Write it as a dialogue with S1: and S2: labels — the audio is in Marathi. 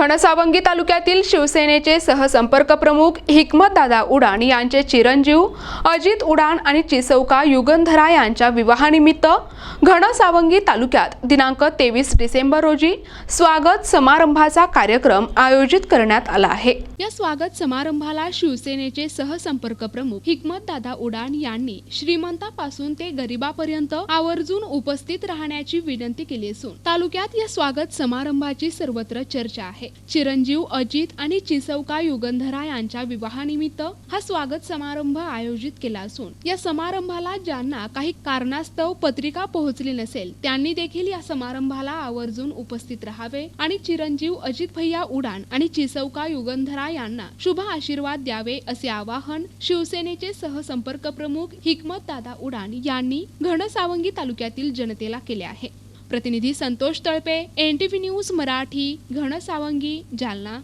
S1: घनसावंगी तालुक्यातील शिवसेनेचे सहसंपर्क प्रमुख हिकमतदादा उडान यांचे चिरंजीव अजित उडान आणि चिसौका युगंधरा यांच्या विवाहानिमित्त घनसावंगी तालुक्यात दिनांक 23 डिसेंबर रोजी स्वागत समारंभाचा कार्यक्रम आयोजित करण्यात आला आहे। या स्वागत समारंभाला शिवसेनेचे सहसंपर्क प्रमुख हिकमतदादा उडान यांनी श्रीमंतापासून ते गरिबापर्यंत आवर्जून उपस्थित राहण्याची विनंती केली असून तालुक्यात या स्वागत समारंभाची सर्वत्र चर्चा आहे। चिरंजीव अजित आणि चिसौका युगंधरा यांच्या विवाहानिमित्त हा स्वागत समारंभ आयोजित केला असून या समारंभाला ज्यांना काही कारणास्तव पत्रिका पोहोचली नसेल त्यांनी देखील या समारंभाला आवर्जून उपस्थित राहावे आणि चिरंजीव अजित भैया उडान आणि चिसौका युगंधरा यांना शुभ आशीर्वाद द्यावे असे आवाहन शिवसेनेचे सहसंपर्क प्रमुख हिकमतदादा उडान यांनी घनसावंगी तालुक्यातील जनतेला केले आहे। प्रतिनिधी संतोष तळपे, NTV न्यूज मराठी, घनसावंगी, जालना।